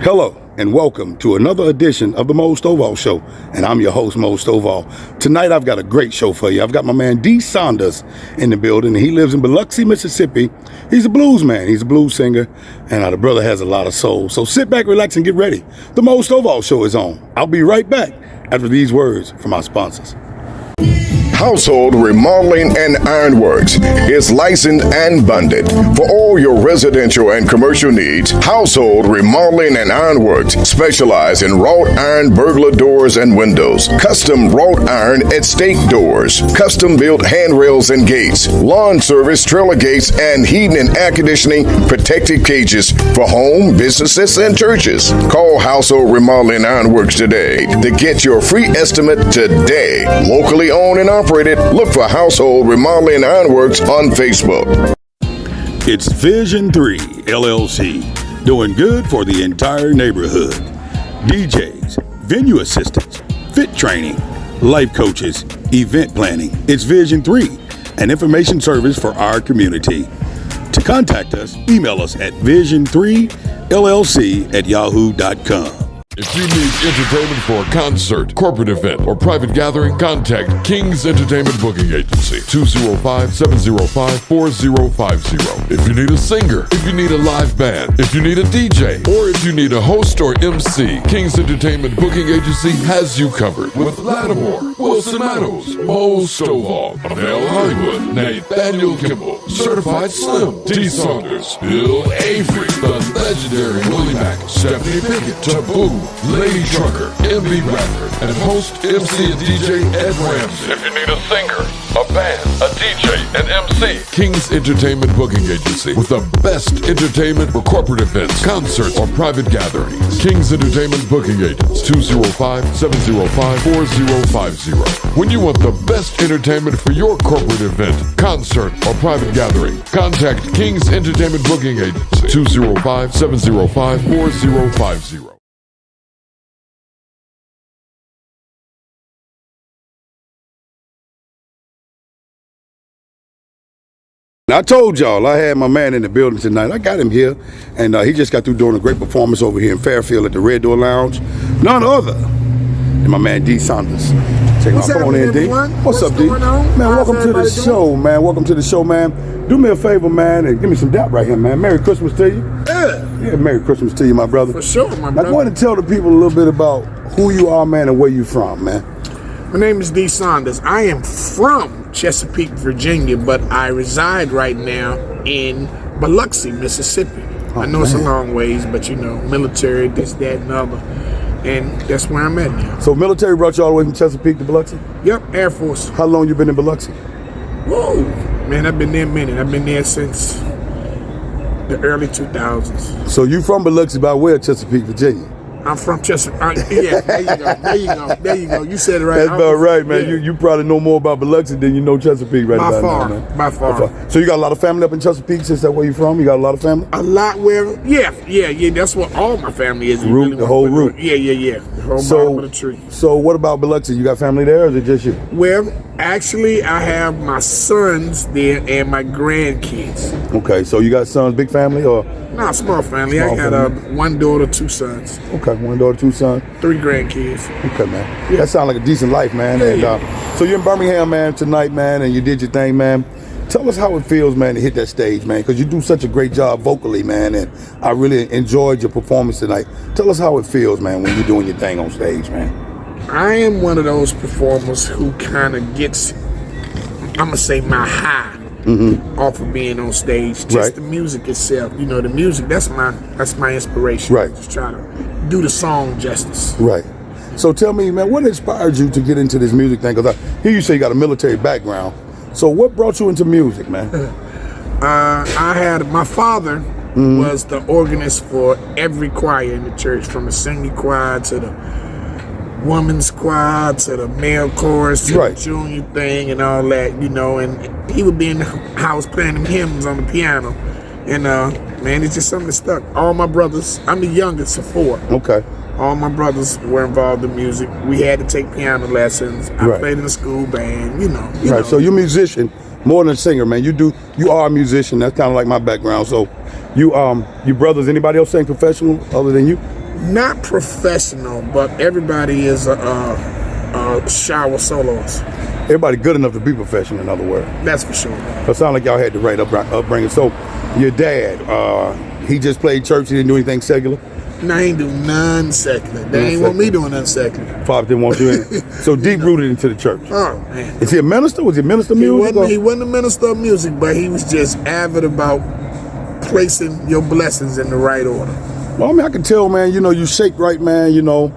Hello and welcome to another edition of the Mose Stoval Show, and I'm your host, Mose Stoval. Tonight I've got a great show for you. I've got my man D. Saunders in the building, and he lives in Biloxi, Mississippi. He's a blues man, he's a blues singer, and the brother has a lot of soul. So sit back, relax, and get ready. The Mose Stoval Show is on. I'll be right back after these words from our sponsors. Household Remodeling and Ironworks is licensed and bonded. For all your residential and commercial needs, Household Remodeling and Ironworks specialize in wrought iron burglar doors and windows, custom wrought iron estate doors, custom built handrails and gates, lawn service, trailer gates, and heating and air conditioning protected cages for home, businesses, and churches. Call Household Remodeling and Ironworks today to get your free estimate today. Locally owned and operated. Look for Household Remodeling and Ironworks on Facebook. It's Vision 3 LLC, doing good for the entire neighborhood. DJs, venue assistants, fit training, life coaches, event planning. It's Vision 3, an information service for our community. To contact us, email us at vision3llc@yahoo.com. If you need entertainment for a concert, corporate event, or private gathering, contact King's Entertainment Booking Agency, 205-705-4050. If you need a singer, if you need a live band, if you need a DJ, or if you need a host or MC, King's Entertainment Booking Agency has you covered with Lattimore, Wilson Meadows, Mose Stoval, Mel Hollywood, Nathaniel Kimball, Certified Slim, D. Saunders, Bill Avery, the legendary Willie Mack, Stephanie Pickett, Taboo, Lady Trucker, MB Rapper, and host, MC, and DJ Ed Ramsey. If you need a singer, a band, a DJ, and MC, King's Entertainment Booking Agency with the best entertainment for corporate events, concerts, or private gatherings. King's Entertainment Booking Agents, 205-705-4050. When you want the best entertainment for your corporate event, concert, or private gathering, contact King's Entertainment Booking Agency, 205-705-4050. I told y'all I had my man in the building tonight. I got him here, and he just got through doing a great performance over here in Fairfield at the Red Door Lounge. None other than my man D. Saunders. Check my phone in, D. What's up, D? Man, welcome to the show, man. Welcome to the show, man. Do me a favor, man, and give me some dap right here, man. Merry Christmas to you. Yeah, Merry Christmas to you, my brother. For sure, my brother. I want to tell the people a little bit about who you are, man, and where you from, man. My name is D. Saunders. I am from Chesapeake, Virginia, but I reside right now in Biloxi, Mississippi. I know it's a long ways, but you know, military, this, that, and other. And that's where I'm at now. So military brought you all the way from Chesapeake to Biloxi? Yep, Air Force. How long you been in Biloxi? Whoa, man, I've been there a minute. I've been there since the early 2000s. So you from Biloxi by way of Chesapeake, Virginia? I'm from Chesapeake. Yeah, there you go. There you go. There you go. You said it right. That's about right, man. Yeah. You probably know more about Biloxi than you know Chesapeake right about now, man. By far. So you got a lot of family up in Chesapeake since that's where you from? You got a lot of family? A lot where, yeah. That's what all my family is. The whole root. Yeah. The whole bottom of the tree. So what about Biloxi? You got family there, or is it just you? Well, actually, I have my sons there and my grandkids. Okay, so you got sons, big family, or? No, small family. I got one daughter, two sons. Okay, one daughter, two sons. 3 grandkids. Okay, man. Yeah. That sounds like a decent life, man. Yeah, and so you're in Birmingham, man, tonight, man, and you did your thing, man. Tell us how it feels, man, to hit that stage, man, because you do such a great job vocally, man, and I really enjoyed your performance tonight. Tell us how it feels, man, when you're doing your thing on stage, man. I am one of those performers who kind of gets, I'm going to say, my high. Off of being on stage, just the music itself. You know, the music, that's my inspiration. Right. Just try to do the song justice. Right. So tell me, man, what inspired you to get into this music thing? Because I hear you say you got a military background. So what brought you into music, man? My father was the organist for every choir in the church, from the singing choir to the woman's choir to the male chorus to the junior thing and all that, you know, and he would be in the house playing them hymns on the piano. And man, it's just something that stuck. All my brothers, I'm the youngest of 4. Okay. All my brothers were involved in music. We had to take piano lessons. I played in the school band, you know. So you're a musician more than a singer, man. You are a musician. That's kind of like my background. So you brothers, anybody else sing professional other than you? Not professional, but everybody is a shower soloist. Everybody good enough to be professional, in other words. That's for sure. It sounds like y'all had the right upbringing. So, your dad, he just played church. He didn't do anything secular. No, I ain't do none secular. They ain't want me doing nothing secular. Father didn't want you in it. So deep rooted into the church. Oh man. Is he a minister? Was he a minister of music? He wasn't a minister of music, but he was just avid about placing your blessings in the right order. Well, I mean, I can tell, man, you know, you shake right, man, you know,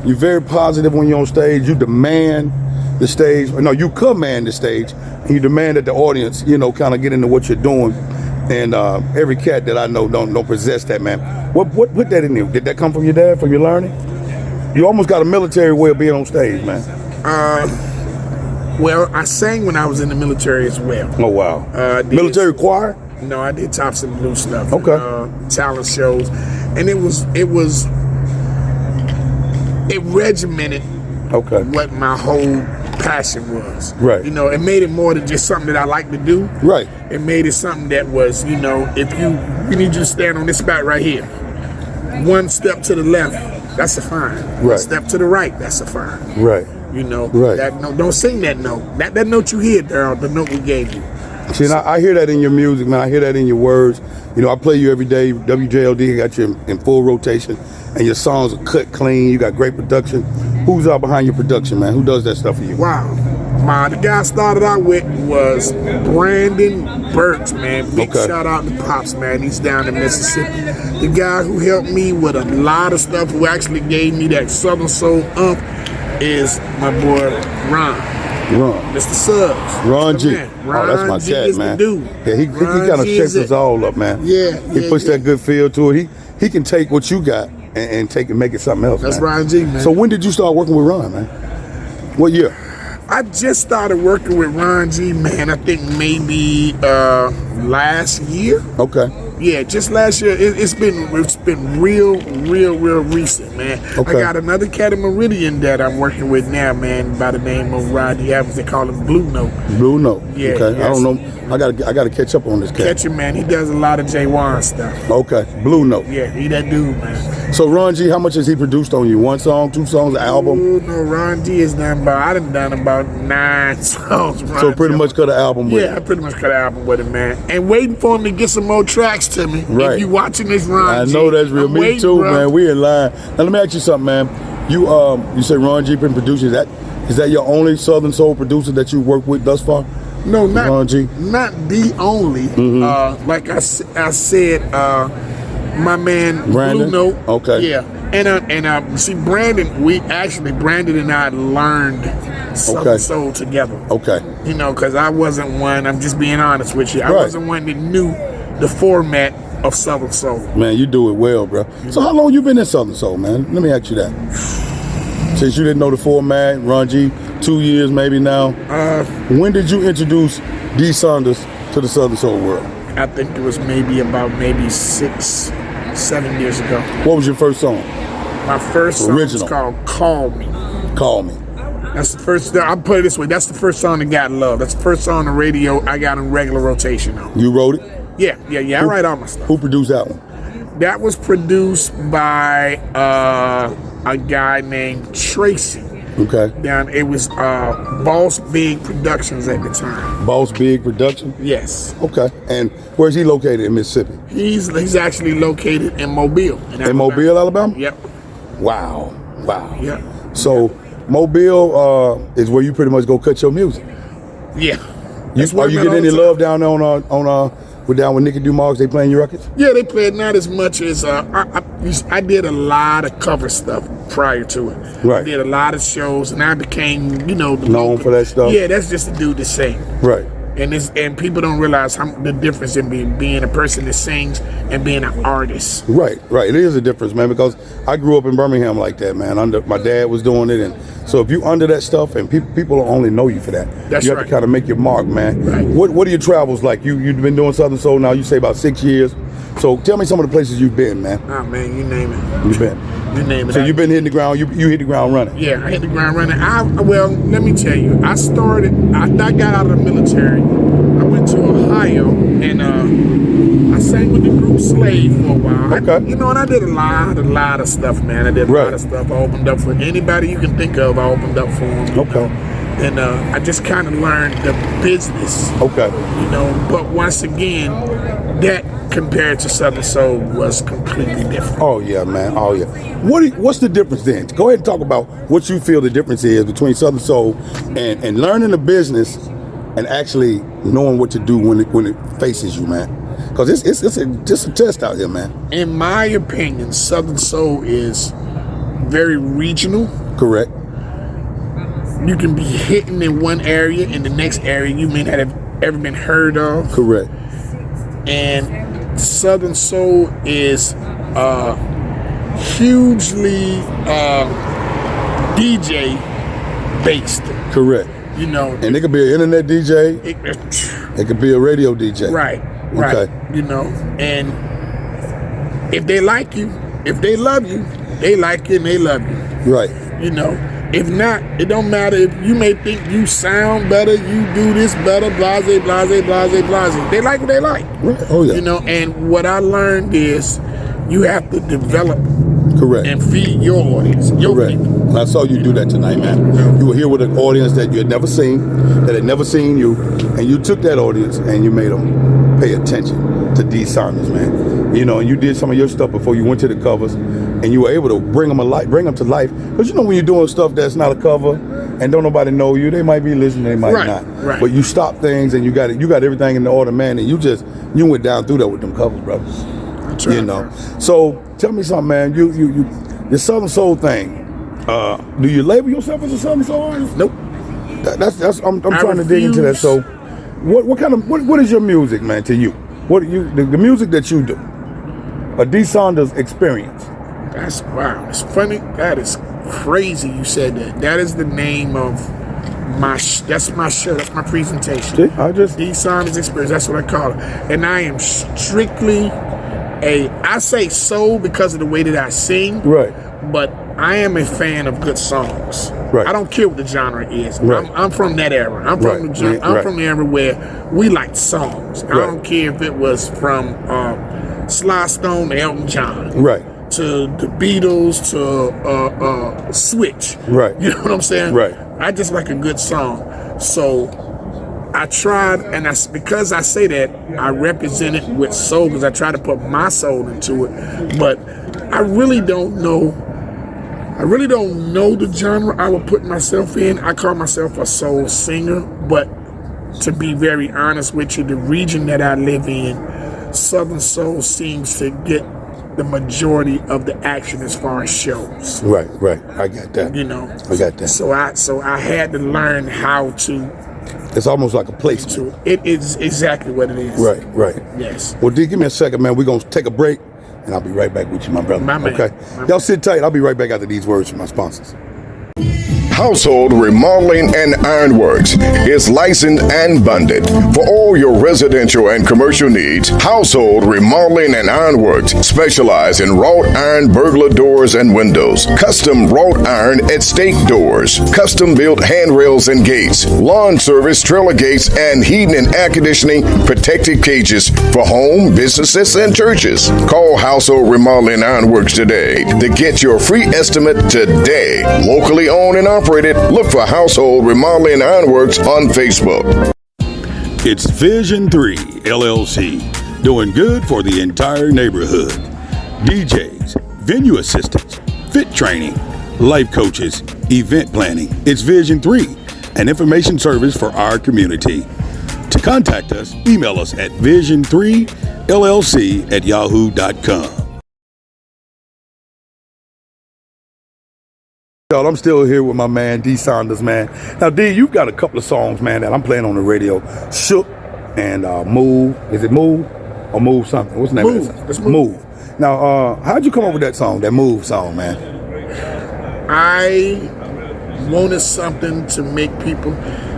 you're very positive when you're on stage. You demand the stage. No, you command the stage. And you demand that the audience, you know, kind of get into what you're doing. And every cat that I know don't possess that, man. What put that in you? Did that come from your dad, from your learning? You almost got a military way of being on stage, man. Well, I sang when I was in the military as well. Oh, wow. Military choir? No, I did Tops and Blue stuff. Okay. And, talent shows. And it regimented what my whole passion was. Right. You know, it made it more than just something that I like to do. Right. It made it something that was, you know, we need you to stand on this spot right here. One step to the left, that's a fine. Right. One step to the right, that's a fine. Right. You know, right. That note, don't sing that note. That note you hear, Daryl, the note we gave you. See, and I hear that in your music, man. I hear that in your words. You know, I play you every day. WJLD got you in full rotation, and your songs are cut clean. You got great production. Who's out behind your production, man? Who does that stuff for you? Wow. The guy I started out with was Brandon Burks, man. Big shout out to Pops, man. He's down in Mississippi. The guy who helped me with a lot of stuff, who actually gave me that Southern Soul is my boy Ron. Mr. Subs. Ron G. Ron that's my G cat, is man. The dude. Yeah, he kind of shakes us all up, man. Yeah. He puts that good feel to it. He can take what you got and take and make it something else. That's man. Ron G, man. So when did you start working with Ron, man? What year? I just started working with Ron G, man. I think maybe last year. Okay. Yeah, just last year. It's been real recent, man. Okay. I got another cat in Meridian that I'm working with now, man, by the name of Rodney Evans. They call him Blue Note. Blue Note. Yeah. Okay. Yes. I don't know. I gotta catch up on this cat. Catch him, man. He does a lot of J1 stuff. Okay. Blue Note. Yeah, he that dude, man. So Ron G, how much has he produced on you? One song, two songs, an album? Ooh, no, Ron G is done about. I done about 9 songs. So pretty much cut an album with him. Yeah, I pretty much cut an album with him, man. And waiting for him to get some more tracks to me. Right. If you watching this, Ron G, I know that's real. I'm Me waiting, too, bro. man. We in line. Now let me ask you something, man. You say Ron G been producing. Is that your only Southern Soul producer that you worked with thus far? No, not Ron G. Not the only. Mm-hmm. Like I said, my man Brandon? Blue Note. Okay. Yeah, and see, Brandon and I learned Southern Soul together. Okay. You know, because I wasn't one. I'm just being honest with you. I wasn't one that knew the format of Southern Soul. Man, you do it well, bro. So how long you been in Southern Soul, man? Let me ask you that. Since you didn't know the format, Ron G, 2 years maybe now. When did you introduce D. Saunders to the Southern Soul world? I think it was about 6-7 years ago. What was your first song? My first song Original. was called Call Me. Call Me. That's the first. I'll put it this way. That's the first song that got love. That's the first song on the radio I got in regular rotation on. You wrote it? Yeah. I write all my stuff. Who produced that one? That was produced by a guy named Tracy. Okay. It was Boss Big Productions at the time. Boss Big Production? Yes. Okay. And where's he located in Mississippi? He's actually located in Mobile. In Mobile, Alabama? Yep. Wow. Yep. So Mobile is where you pretty much go cut your music. Yeah. Are you getting any love down there on down with Nicky Dumas? They playing your records? Yeah, they played not as much as I did a lot of cover stuff prior to it. Right. I did a lot of shows, and I became, known for that stuff. Yeah, that's just a dude to sing. Right. And people don't realize the difference in being a person that sings and being an artist. Right. It is a difference, man, because I grew up in Birmingham like that, man. My dad was doing it, and so if you under that stuff, and people only know you for that. That's you have right. to kind of make your mark, man. Right. What are your travels like? You've been doing Southern Soul now, you say about 6 years. So tell me some of the places you've been, man. Oh, man, you name it. You've been. You name it. So you've been hitting the ground, you hit the ground running. Yeah, I hit the ground running. Well, let me tell you, I got out of the military. I went went to Ohio, and I sang with the group Slave for a while. Okay. And I did a lot of stuff, man. I did a lot of stuff. I opened up for anybody you can think of. I opened up for them. Okay. And I just kind of learned the business. Okay. But once again, that compared to Southern Soul was completely different. Oh yeah, man. Oh yeah. What's the difference then? Go ahead and talk about what you feel the difference is between Southern Soul and learning the business and actually knowing what to do when it faces you, man. Because it's just a test out here, man. In my opinion, Southern Soul is very regional. Correct. You can be hitting in one area, in the next area you may not have ever been heard of. Correct. And Southern Soul is hugely DJ based. Correct. And it could be an internet DJ. It could be a radio DJ. Right. Okay. And if they like you, if they love you, they like you and they love you. Right. If not, it don't matter. If you may think you sound better, you do this better, blase, blase, blase, blase. They like what they like. Right. Oh yeah. And what I learned is you have to develop. Correct. And feed your audience. Correct. And I saw you do that tonight, man. You were here with an audience that you had never seen, that had never seen you, and you took that audience and you made them pay attention to D. Saunders, man. And you did some of your stuff before you went to the covers, and you were able to bring them to life. Because when you're doing stuff that's not a cover and don't nobody know you, they might be listening, they might not. Right. But you stop things and you got everything in the order, man, and you went down through that with them covers, brothers. So tell me something, man. You the Southern Soul thing. Do you label yourself as a Southern Soul artist? Nope. I'm trying to dig into that. So, what is your music, man? To you, the music that you do, a D. Saunders experience. Wow. It's funny. That is crazy. You said that. That is the name of that's my show. That's my presentation. See, D. Saunders experience. That's what I call it. And I am strictly I say soul because of the way that I sing. Right. But I am a fan of good songs. Right. I don't care what the genre is. Right. I'm from that era. I'm from the era where we liked songs. I don't care if it was from Sly Stone to Elton John. Right. To the Beatles to Switch. Right. You know what I'm saying? Right. I just like a good song. So I tried, and because I say that, I represent it with soul because I try to put my soul into it. But I really don't know the genre I would put myself in. I call myself a soul singer, but to be very honest with you, the region that I live in, Southern Soul seems to get the majority of the action as far as shows. Right. I got that. I got that. So I had to learn how to. It's almost like a placement. It is exactly what it is. Right. Yes. Well, D, give me a second, man. We're going to take a break, and I'll be right back with you, my brother. My man. Okay? Y'all sit tight. I'll be right back after these words from my sponsors. Household Remodeling and Ironworks is licensed and bonded. For all your residential and commercial needs, Household Remodeling and Ironworks specialize in wrought iron burglar doors and windows, custom wrought iron estate doors, custom built handrails and gates, lawn service, trailer gates, and heating and air conditioning protected cages for home, businesses, and churches. Call Household Remodeling and Ironworks today to get your free estimate today. Locally owned and operated. Look for Household Remodeling and Ironworks on Facebook. It's Vision 3 LLC, doing good for the entire neighborhood. DJs, venue assistants, fit training, life coaches, event planning. It's Vision 3, an information service for our community. To contact us, email us at vision3llc@yahoo.com. Y'all, I'm still here with my man, D. Saunders, man. Now, D, you've got a couple of songs, man, that I'm playing on the radio. Shook and Move. Is it Move or Move something? What's the name of that? It's Move. Now, how'd you come up with that song, that Move song, man? I wanted something to make people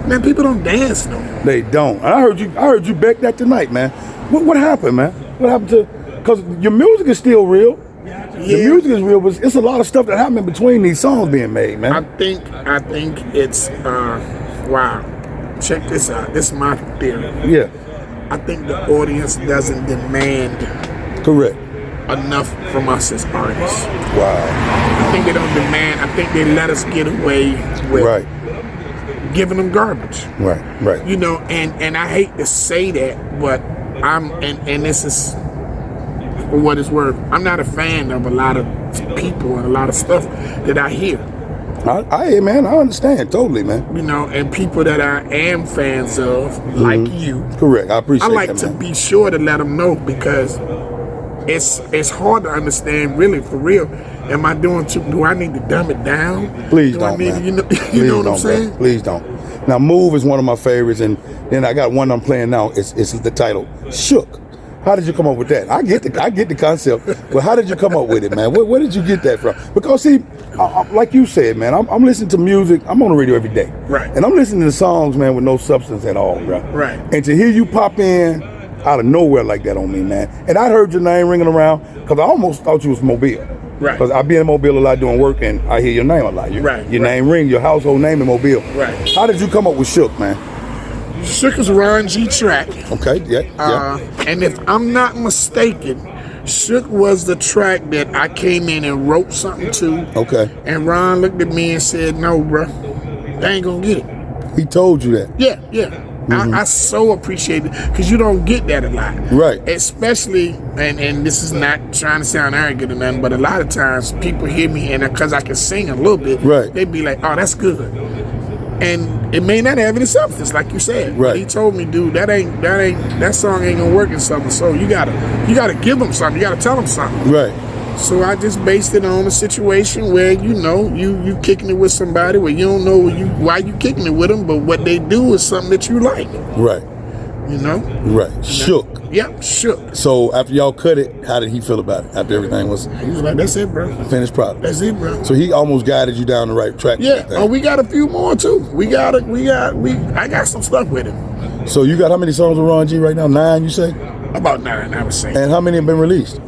don't dance no more. They don't. And I heard you back that tonight, man. What happened, man? What happened to, because your music is still real. The music is real, but it's a lot of stuff that happened in between these songs being made, man. I think it's wow. Check this out. This is my theory. Yeah. I think the audience doesn't demand Correct. enough from us as artists. Wow. I think they don't demand. I think they let us get away with Right. giving them garbage. Right. Right. You know, and I hate to say that, but and this is for what it's worth. I'm not a fan of a lot of people and a lot of stuff that I hear. Man, I understand totally, man. You know, and people that I am fans of, like you. Correct. I appreciate I like that, to man. be sure to let them know, because it's hard to understand, really, for real. Am I doing too? Do I need to dumb it down? Please do don't, I need, man. You know, Please you know what I'm don't, saying? man. Please don't. Now, Move is one of my favorites, and then I got one I'm playing now. It's the title, Shook. How did you come up with that? I get the concept, but how did you come up with it, man? Where did you get that from? Because see, like you said, man, I'm listening to music. I'm on the radio every day, Right. And I'm listening to songs, man, with no substance at all, bro. Right. And to hear you pop in out of nowhere like that on me, man. And I heard your name ringing around because I almost thought you was Mobile. Right. Because I be in Mobile a lot doing work, and I hear your name a lot. Right, Your right. name ring, your household name in Mobile. Right. How did you come up with Shook, man? Shook is a Ron G track. Okay, yeah. And if I'm not mistaken, Shook was the track that I came in and wrote something to. Okay. And Ron looked at me and said, "No, bro, they ain't gonna get it." He told you that. Yeah. I so appreciate it, because you don't get that a lot. Right. Especially, and this is not trying to sound arrogant or nothing, but a lot of times people hear me, and because I can sing a little bit, Right. they be like, "Oh, that's good." And it may not have any substance, like you said. Right. But he told me, "Dude, that song ain't gonna work in something. So you gotta give them something. You gotta tell them something." Right. So I just based it on a situation where, you know, you kicking it with somebody where you don't know why you kicking it with them, but what they do is something that you like. Right. You know. Right. Shook. Yep. Shook. So after y'all cut it, how did he feel about it? After everything was He was like, "That's it, bro. finished product. That's it, bro." So he almost guided you down the right track. with Yeah. that thing. Oh, we got a few more too. I got some stuff with him. So you got how many songs with Ron G right now? 9, you say? About 9, I would say. And how many have been released?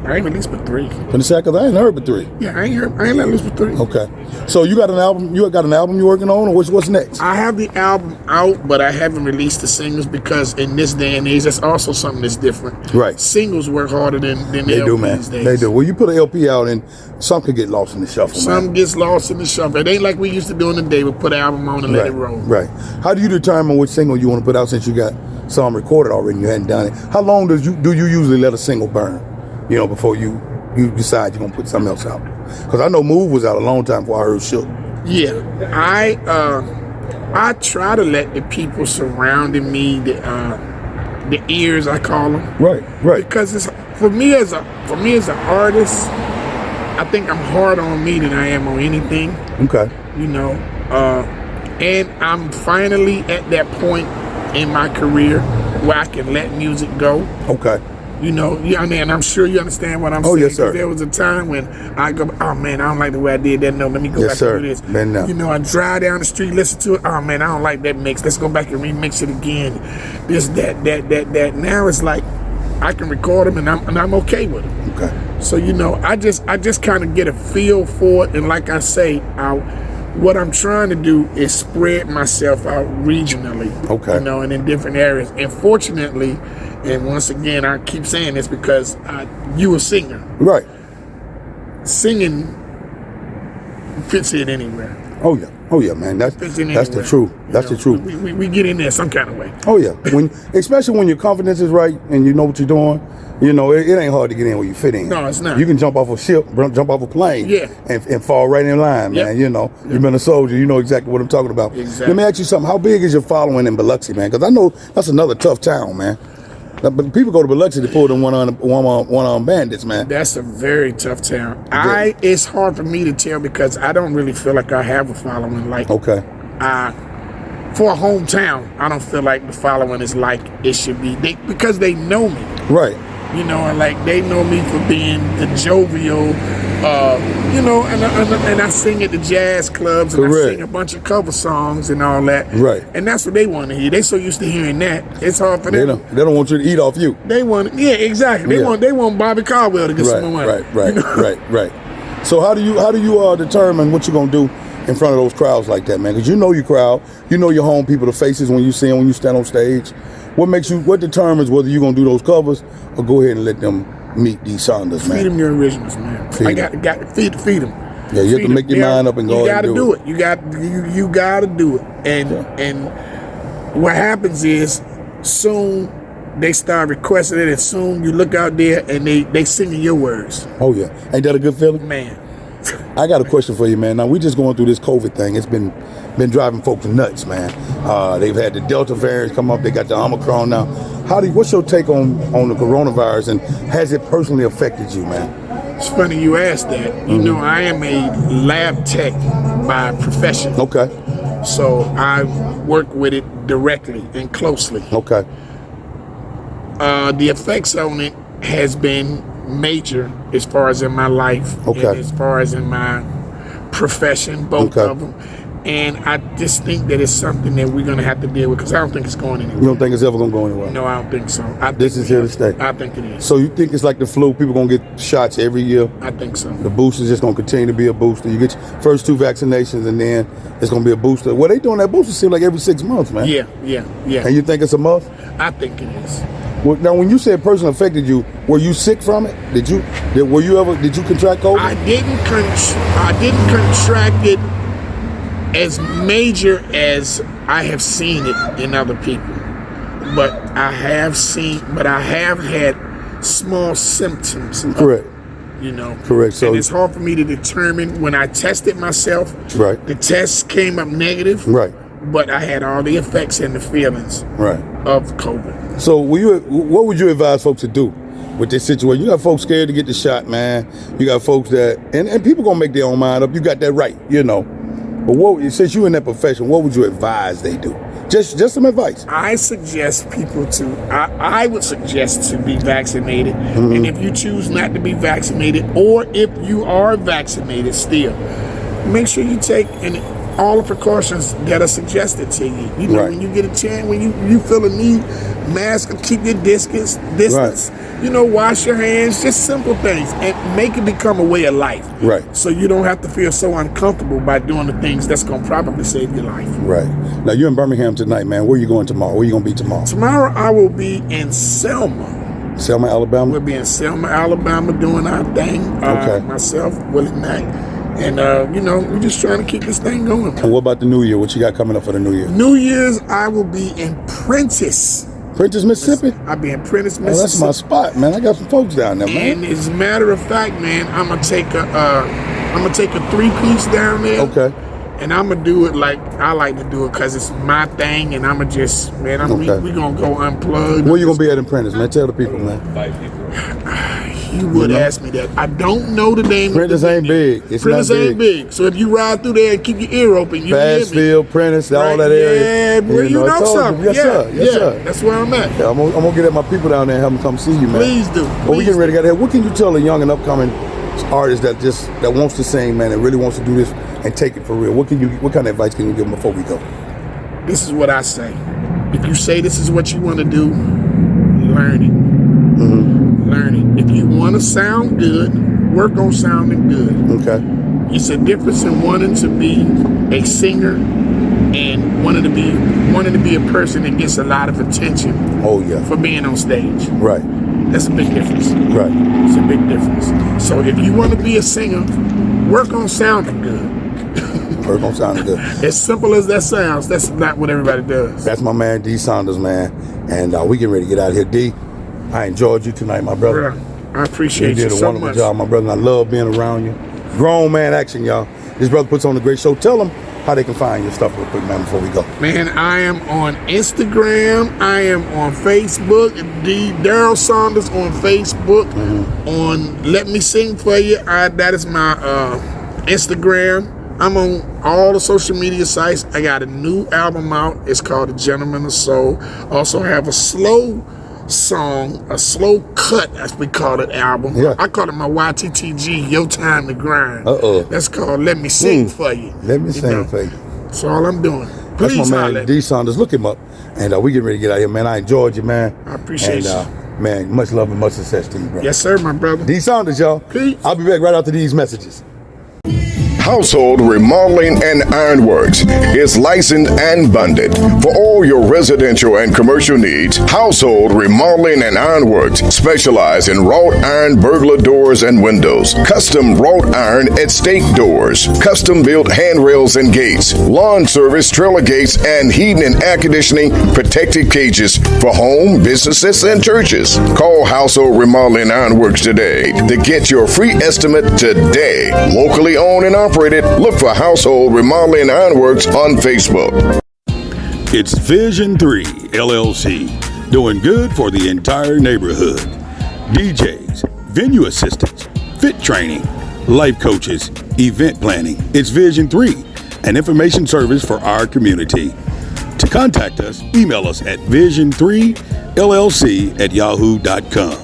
I ain't released but 3. From the second, I ain't heard but 3. Yeah, I ain't let loose but 3. Okay. So you got an album? You got an album you working on, or what's next? I have the album out, but I haven't released the singles, because in this day and age, that's also something that's different. Right. Singles work harder than They LPs do, man. these days. They do. Well, you put an LP out, and some could get lost in the shuffle, Some man. gets lost in the shuffle. It ain't like we used to do in the day. We put an album on and let it roll. Right. How do you determine which single you want to put out, since you got some recorded already and you hadn't done it? How long do you usually let a single burn, before you decide you're going to put something else out? Because I know Move was out a long time before I heard Shook. Yeah, I try to let the people surrounding me, the ears, I call them, Right. because it's for me as an artist. I think I'm harder on me than I am on anything. Okay. And I'm finally at that point in my career where I can let music go. Okay. And I'm sure you understand what I'm Oh, saying. yes, sir. There was a time when I go, "Oh man, I don't like the way I did that. No, let me go Yes, back sir. and do this." Man, no. I drive down the street, listen to it. "Oh man, I don't like that mix. Let's go back and remix it again." This, that. Now it's like I can record them, and I'm okay with them. Okay. So I just kind of get a feel for it, and like I say, what I'm trying to do is spread myself out regionally. Okay. And in different areas. And fortunately, and once again, I keep saying this because you a singer. Right. Singing fits in anywhere. Oh yeah, man. That's Fits in the anywhere. truth. That's the truth. We get in there some kind of way. Oh yeah. Especially when your confidence is right and you know what you're doing. It ain't hard to get in where you fit in. No, it's not. You can jump off a ship, jump off a plane, Yeah. and fall right in line, man. Yep. You've been a soldier. You know exactly what I'm talking about. Exactly. Let me ask you something. How big is your following in Biloxi, man? Because I know that's another tough town, man. But people go to Biloxi to pull them one-armed bandits, man. That's a very tough town. It's hard for me to tell because I don't really feel like I have a following. Like, Okay. for a hometown, I don't feel like the following is like it should be. Because they know me. Right. And like they know me for being the jovial, and I sing at the jazz clubs and Correct. I sing a bunch of cover songs and all that. Right. And that's what they want to hear. They so used to hearing that. It's hard for They them. don't want you to eat off you. They want, yeah, exactly. Yeah. They want Bobby Caldwell to get some more money. Right. So how do you determine what you're gonna do in front of those crowds like that, man? Because you know your crowd, you know your home people, the faces when you see them, when you stand on stage. What determines whether you're going to do those covers or go ahead and let them meet these Saunders, man? Feed them your originals, man. Feed got to feed them. Yeah, you have to make your mind up and go and do it. You got to do it. And what happens is soon they start requesting it, and soon you look out there and they singing your words. Oh yeah, ain't that a good feeling, man? I got a question for you, man. Now we just going through this COVID thing. It's been driving folks nuts, man. They've had the Delta variant come up. They got the Omicron now. What's your take on the coronavirus, and has it personally affected you, man? It's funny you asked that. You know, I am a lab tech by profession. Okay. So I work with it directly and closely. Okay. The effects on it has been major as far as in my life, okay, and as far as in my profession, both of them. And I just think that it's something that we're going to have to deal with, because I don't think it's going anywhere. You don't think it's ever going to go anywhere? No, I don't think so. This is here to stay? I think it is. So you think it's like the flu? People going to get shots every year? I think so. The booster is just going to continue to be a booster. You get your first 2 vaccinations, and then it's going to be a booster. Well, they doing that booster seem like every 6 months, man. Yeah. And you think it's a must? I think it is. Well, now, when you said personally affected you, were you sick from it? Did you contract COVID? I didn't contract it as major as I have seen it in other people, but I have had small symptoms. Correct. Correct. So, and it's hard for me to determine. When I tested myself, right, the test came up negative, right, but I had all the effects and the feelings, right, of COVID. So what would you advise folks to do with this situation? You got folks scared to get the shot, man. You got folks that, and people gonna make their own mind up. You got that right, But since you in that profession, what would you advise they do? Just some advice. I suggest people I would suggest to be vaccinated. Mm-hmm. And if you choose not to be vaccinated, or if you are vaccinated still, make sure you take all the precautions that are suggested to you. Right. When you get a chance, when you feel a need, mask, keep your distance. Right. Wash your hands, just simple things, and make it become a way of life. Right. So you don't have to feel so uncomfortable by doing the things that's going to probably save your life. Right. Now, you're in Birmingham tonight, man. Where are you going tomorrow? Where are you going to be tomorrow? Tomorrow I will be in Selma. Selma, Alabama? We'll be in Selma, Alabama doing our thing. Okay. Myself, Willie Mack. And, we're just trying to keep this thing going. And what about the New Year? What you got coming up for the New Year? New Year's, I will be in Prentice. Prentice, Mississippi? I'll be in Prentice, Mississippi. That's my spot, man. I got some folks down there, man. And as a matter of fact, man, I'm gonna take a 3-piece down there. Okay. And I'm gonna do it like I like to do it, because it's my thing, and I'm gonna just, man, we gonna go unplugged. Where you gonna be at in Prentice, man? Tell the people, man. You would ask me that. I don't know the name. Prentice ain't big. Prentice ain't big. So if you ride through there and keep your ear open, you hear me. Bassfield, Prentice, all that area. Yeah, boy, you know something. Yes, sir. Yes, sir. That's where I'm at. Yeah, I'm gonna get at my people down there and have them come see you, man. Please do. But we getting ready to get here. What can you tell a young and upcoming artist that wants to sing, man, and really wants to do this and take it for real? What kind of advice can you give them before we go? This is what I say. If you say this is what you want to do, learn it. Mm-hmm. Learn it. If you want to sound good, work on sounding good. Okay. It's a difference in wanting to be a singer and wanting to be a person that gets a lot of attention. Oh yeah. For being on stage. Right. That's a big difference. Right. It's a big difference. So if you want to be a singer, work on sounding good. Work on sounding good. As simple as that sounds, that's not what everybody does. That's my man D Saunders, man, and we getting ready to get out of here. D, I enjoyed you tonight, my brother. I appreciate you so much. You did a wonderful job, my brother. And I love being around you. Grown man action, y'all. This brother puts on a great show. Tell them how they can find your stuff real quick, man, before we go. Man, I am on Instagram. I am on Facebook. Daryl Saunders on Facebook. Mm-hmm. On Let Me Sing For You. That is my Instagram. I'm on all the social media sites. I got a new album out. It's called The Gentleman of Soul. Also have a slow song, a slow cut, as we call it, album. Yeah. I call it my YTTG, Your Time to Grind. That's called Let Me Sing For You. Let me sing for you. That's all I'm doing. Please, that's my man D Saunders. Look him up. And we getting ready to get out of here, man. I enjoyed you, man. I appreciate you. Man, much love and much success to you, bro. Yes, sir, my brother. D Saunders, y'all. Peace. I'll be back right after these messages. Household Remodeling and Ironworks is licensed and bonded. For all your residential and commercial needs, Household Remodeling and Ironworks specialize in wrought iron burglar doors and windows, custom wrought iron estate doors, custom built handrails and gates, lawn service, trailer gates, and heating and air conditioning protected cages for home, businesses, and churches. Call Household Remodeling and Ironworks today to get your free estimate today. Locally owned and operated. Look for Household Remodeling and Ironworks on Facebook. It's Vision 3 LLC, doing good for the entire neighborhood. DJs, venue assistants, fit training, life coaches, event planning. It's Vision 3, an information service for our community. To contact us, email us at vision3llc@yahoo.com.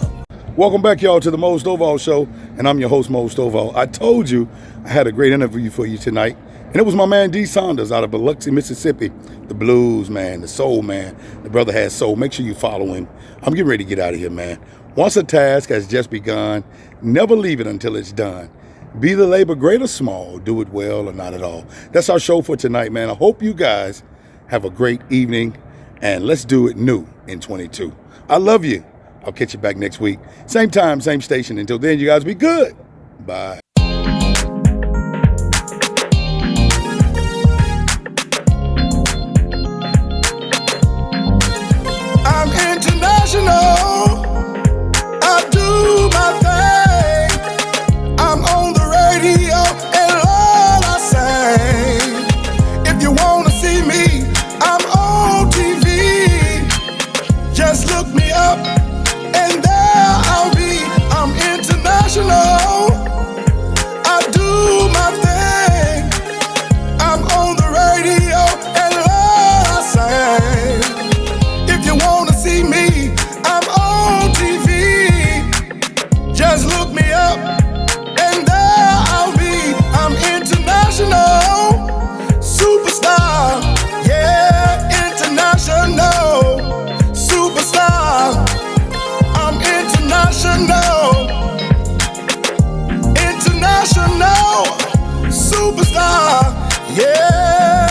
Welcome back, y'all, to the Mose Stoval Show, and I'm your host, Mose Stoval. I told you I had a great interview for you tonight, and it was my man D. Saunders out of Biloxi, Mississippi. The blues man, the soul man. The brother has soul. Make sure you follow him. I'm getting ready to get out of here, man. Once a task has just begun, never leave it until it's done. Be the labor great or small, do it well or not at all. That's our show for tonight, man. I hope you guys have a great evening, and let's do it new in 22. I love you. I'll catch you back next week. Same time, same station. Until then, you guys be good. Bye. I'm international. I do my thing. I'm on the radio and Lord I sing. If you wanna see me, I'm on TV. Just look me up and there I'll be. I'm international. I do my thing. I'm on the radio and Lord I sing. If you wanna see me, I'm on TV. Just look me up and there I'll be. I'm international. Superstar. Yeah, international. Superstar. I'm international. International. Superstar. Yeah.